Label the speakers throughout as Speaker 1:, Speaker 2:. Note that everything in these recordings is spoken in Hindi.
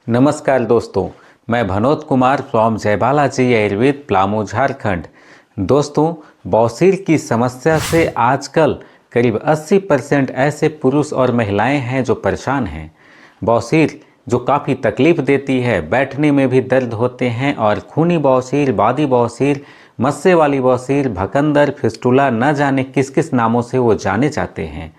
Speaker 1: नमस्कार दोस्तों, मैं भनोत कुमार फ्रॉम जय बालाजी आयुर्वेद प्लामो झारखंड। दोस्तों, बवासीर की समस्या से आजकल करीब 80% ऐसे पुरुष और महिलाएं हैं जो परेशान हैं। बवासीर जो काफ़ी तकलीफ़ देती है, बैठने में भी दर्द होते हैं और खूनी बवासीर, बादी बवासीर, मस्से वाली बवासीर, भकंदर, फिस्टुला, न जाने किस किस नामों से वो जाने जाते हैं।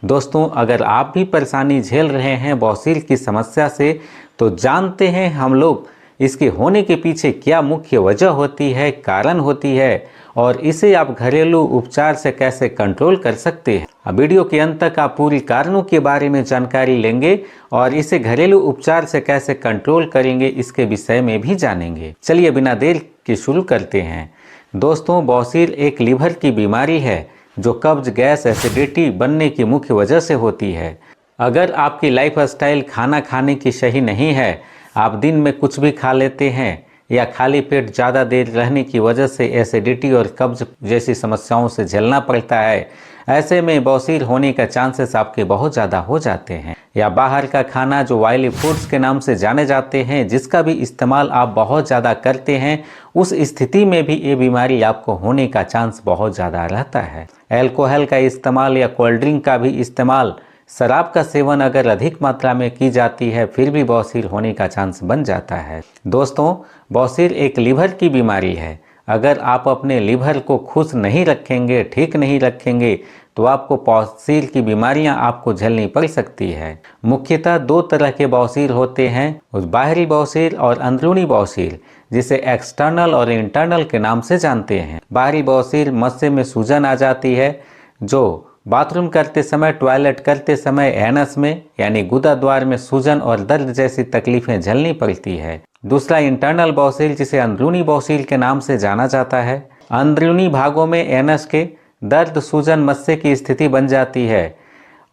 Speaker 1: दोस्तों, अगर आप भी परेशानी झेल रहे हैं बवासीर की समस्या से, तो जानते हैं हम लोग इसके होने के पीछे क्या मुख्य वजह होती है, कारण होती है, और इसे आप घरेलू उपचार से कैसे कंट्रोल कर सकते हैं। अब वीडियो के अंत तक आप पूरी कारणों के बारे में जानकारी लेंगे और इसे घरेलू उपचार से कैसे कंट्रोल करेंगे इसके विषय में भी जानेंगे। चलिए बिना देर के शुरू करते हैं। दोस्तों, बवासीर एक लीवर की बीमारी है जो कब्ज, गैस, एसिडिटी बनने की मुख्य वजह से होती है। अगर आपकी लाइफ स्टाइल खाना खाने की सही नहीं है, आप दिन में कुछ भी खा लेते हैं या खाली पेट ज़्यादा देर रहने की वजह से एसिडिटी और कब्ज जैसी समस्याओं से झेलना पड़ता है, ऐसे में बवासीर होने का चांसेस आपके बहुत ज़्यादा हो जाते हैं। या बाहर का खाना जो ऑयली फूड्स के नाम से जाने जाते हैं, जिसका भी इस्तेमाल आप बहुत ज़्यादा करते हैं, उस स्थिति में भी ये बीमारी आपको होने का चांस बहुत ज़्यादा रहता है। अल्कोहल का इस्तेमाल या कोल्ड ड्रिंक का भी इस्तेमाल, शराब का सेवन अगर अधिक मात्रा में की जाती है, फिर भी बवासीर होने का चांस बन जाता है। दोस्तों, बवासीर एक लीवर की बीमारी है। अगर आप अपने लीवर को खुश नहीं रखेंगे, ठीक नहीं रखेंगे, तो आपको बवासीर की बीमारियां आपको झेलनी पड़ सकती है। मुख्यतः दो तरह के बवासीर होते हैं, बाहरी बवासीर और अंदरूनी बवासीर, जिसे एक्सटर्नल और इंटरनल के नाम से जानते हैं। बाहरी बवासीर मस्से में सूजन आ जाती है, जो बाथरूम करते समय, टॉयलेट करते समय एनस में यानी गुदा द्वार में सूजन और दर्द जैसी तकलीफें झेलनी पड़ती है। दूसरा इंटरनल बवासीर, जिसे अंदरूनी बवासीर के नाम से जाना जाता है। अंदरूनी भागों में एनस के दर्द, सूजन, मस्से की स्थिति बन जाती है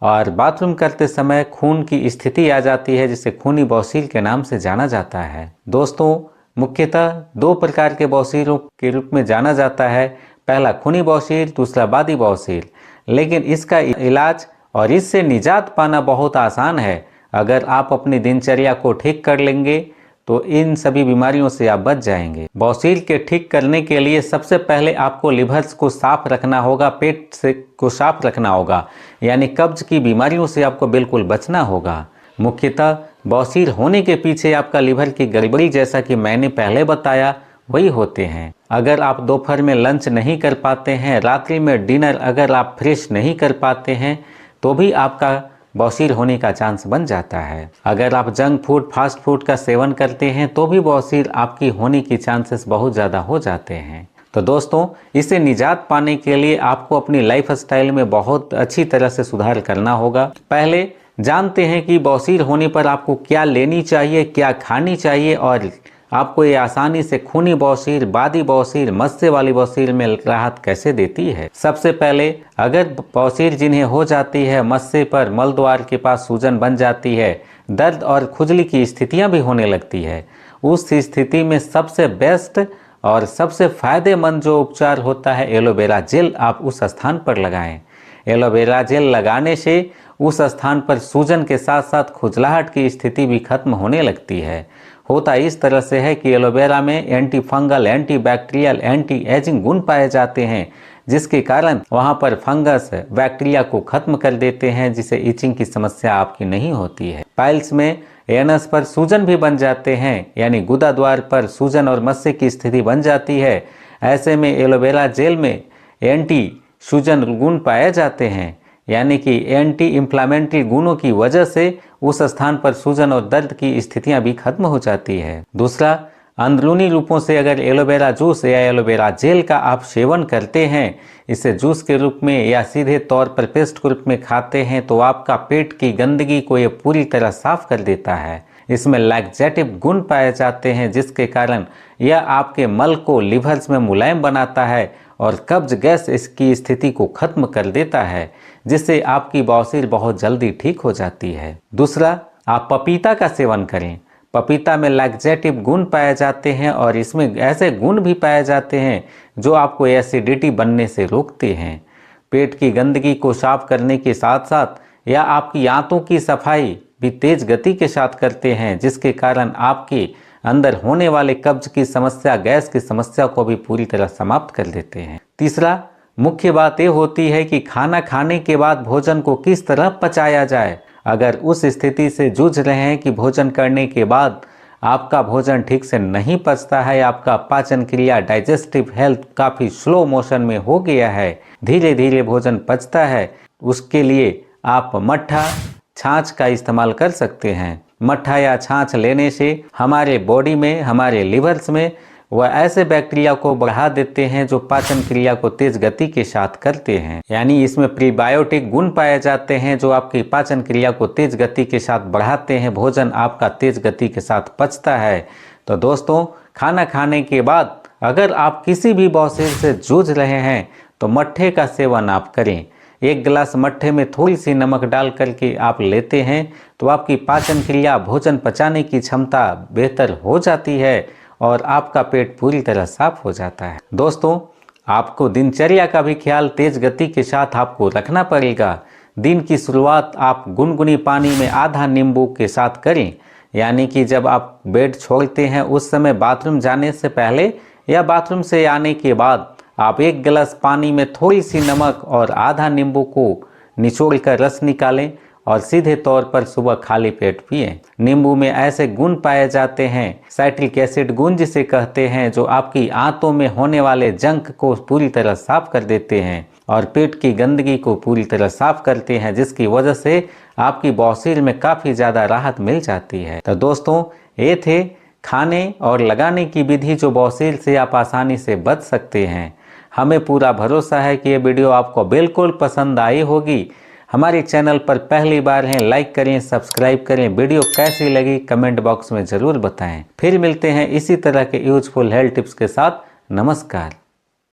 Speaker 1: और बाथरूम करते समय खून की स्थिति आ जाती है, जिसे खूनी बवासीर के नाम से जाना जाता है। दोस्तों, मुख्यतः दो प्रकार के बवासीरों के रूप में जाना जाता है। पहला खूनी बवासीर, दूसरा बादी बवासीर। लेकिन इसका इलाज और इससे निजात पाना बहुत आसान है। अगर आप अपनी दिनचर्या को ठीक कर लेंगे तो इन सभी बीमारियों से आप बच जाएंगे। बवासीर के ठीक करने के लिए सबसे पहले आपको लिवर्स को साफ रखना होगा, पेट से को साफ रखना होगा, यानी कब्ज की बीमारियों से आपको बिल्कुल बचना होगा। मुख्यतः बवासीर होने के पीछे आपका लिवर की गड़बड़ी, जैसा कि मैंने पहले बताया, वही होते हैं। अगर आप दोपहर में लंच नहीं कर पाते हैं, रात्रि में डिनर अगर आप फ्रेश नहीं कर पाते हैं, तो भी आपका बवासीर होने का चांस बन जाता है। अगर आप जंक फूड, फास्ट फूड का सेवन करते हैं, तो भी बवासीर आपकी होने की चांसेस बहुत ज़्यादा हो जाते हैं। तो दोस्तों, इसे निजात पाने के लिए आपको अपनी लाइफ स्टाइल में बहुत अच्छी तरह से सुधार करना होगा। पहले जानते हैं कि बवासीर होने पर आपको क्या लेनी चाहिए, क्या खानी चाहिए, और आपको ये आसानी से खूनी बवासीर, बादी बवासीर, मस्से वाली बवासीर में राहत कैसे देती है। सबसे पहले, अगर बवासीर जिन्हें हो जाती है, मस्से पर मल द्वार के पास सूजन बन जाती है, दर्द और खुजली की स्थितियां भी होने लगती है, उस स्थिति में सबसे बेस्ट और सबसे फायदेमंद जो उपचार होता है, एलोवेरा जेल आप उस स्थान पर लगाएं। एलोवेरा जेल लगाने से उस स्थान पर सूजन के साथ साथ खुजलाहट की स्थिति भी खत्म होने लगती है। होता इस तरह से है कि एलोवेरा में anti fungal, anti bacterial, anti ageing गुण पाए जाते हैं, जिसके कारण वहां पर फंगस, बैक्टीरिया को खत्म कर देते हैं, जिससे इचिंग की समस्या आपकी नहीं होती है। पाइल्स में एनस पर सूजन भी बन जाते हैं, यानी गुदा द्वार पर सूजन और मस्से की स्थिति बन जाती है। ऐसे में एलोवेरा जेल में एंटी सूजन गुण पाए जाते हैं, यानी कि एंटी इंफ्लामेटरी गुणों की वजह से उस स्थान पर सूजन और दर्द की स्थितियां भी खत्म हो जाती है। दूसरा, अंदरूनी रूपों से अगर एलोवेरा जूस या एलोवेरा जेल का आप सेवन करते हैं, इसे जूस के रूप में या सीधे तौर पर पेस्ट के रूप में खाते हैं, तो आपका पेट की गंदगी को ये पूरी तरह साफ कर देता है। इसमें लैक्सेटिव गुण पाए जाते हैं, जिसके कारण यह आपके मल को लिवर्स में मुलायम बनाता है और कब्ज, गैस इसकी स्थिति को खत्म कर देता है, जिससे आपकी बवासीर बहुत जल्दी ठीक हो जाती है। दूसरा, आप पपीता का सेवन करें। पपीता में लैक्सेटिव गुण पाए जाते हैं और इसमें ऐसे गुण भी पाए जाते हैं जो आपको एसिडिटी बनने से रोकते हैं। पेट की गंदगी को साफ करने के साथ साथ यह आपकी आंतों की सफाई भी तेज गति के साथ करते हैं, जिसके कारण आपके अंदर होने वाले कब्ज की समस्या, गैस की समस्या को भी पूरी तरह समाप्त कर देते हैं। तीसरा मुख्य बात ये होती है कि खाना खाने के बाद भोजन को किस तरह पचाया जाए। अगर उस स्थिति से जूझ रहे हैं कि भोजन करने के बाद आपका भोजन ठीक से नहीं पचता है, आपका पाचन क्रिया, डाइजेस्टिव हेल्थ काफ़ी स्लो मोशन में हो गया है, धीरे धीरे भोजन पचता है, उसके लिए आप मट्ठा, छाछ का इस्तेमाल कर सकते हैं। मट्ठा या छाछ लेने से हमारे बॉडी में, हमारे लिवर्स में वह ऐसे बैक्टीरिया को बढ़ा देते हैं जो पाचन क्रिया को तेज गति के साथ करते हैं। यानी इसमें प्रीबायोटिक गुण पाए जाते हैं जो आपकी पाचन क्रिया को तेज गति के साथ बढ़ाते हैं। भोजन आपका तेज गति के साथ पचता है। तो दोस्तों, खाना खाने के बाद अगर आप किसी भी बवासीर से जूझ रहे हैं तो मट्ठे का सेवन आप करें। 1 गिलास मट्ठे में थोड़ी सी नमक डाल करके आप लेते हैं तो आपकी पाचन क्रिया, भोजन पचाने की क्षमता बेहतर हो जाती है और आपका पेट पूरी तरह साफ हो जाता है। दोस्तों, आपको दिनचर्या का भी ख्याल तेज गति के साथ आपको रखना पड़ेगा। दिन की शुरुआत आप गुनगुनी पानी में आधा नींबू के साथ करें। यानी कि जब आप बेड छोड़ते हैं उस समय बाथरूम जाने से पहले या बाथरूम से आने के बाद आप 1 गिलास पानी में थोड़ी सी नमक और आधा नींबू को निचोड़ कर रस निकालें और सीधे तौर पर सुबह खाली पेट पिएं। नींबू में ऐसे गुण पाए जाते हैं, साइट्रिक एसिड गुण जिसे कहते हैं, जो आपकी आंतों में होने वाले जंक को पूरी तरह साफ कर देते हैं और पेट की गंदगी को पूरी तरह साफ करते हैं, जिसकी वजह से आपकी बवासीर में काफ़ी ज़्यादा राहत मिल जाती है। तो दोस्तों, ये थे खाने और लगाने की विधि जो बवासीर से आप आसानी से बच सकते हैं। हमें पूरा भरोसा है कि ये वीडियो आपको बिल्कुल पसंद आई होगी। हमारे चैनल पर पहली बार हैं, लाइक करें, सब्सक्राइब करें। वीडियो कैसी लगी कमेंट बॉक्स में ज़रूर बताएं। फिर मिलते हैं इसी तरह के यूजफुल हेल्थ टिप्स के साथ। नमस्कार।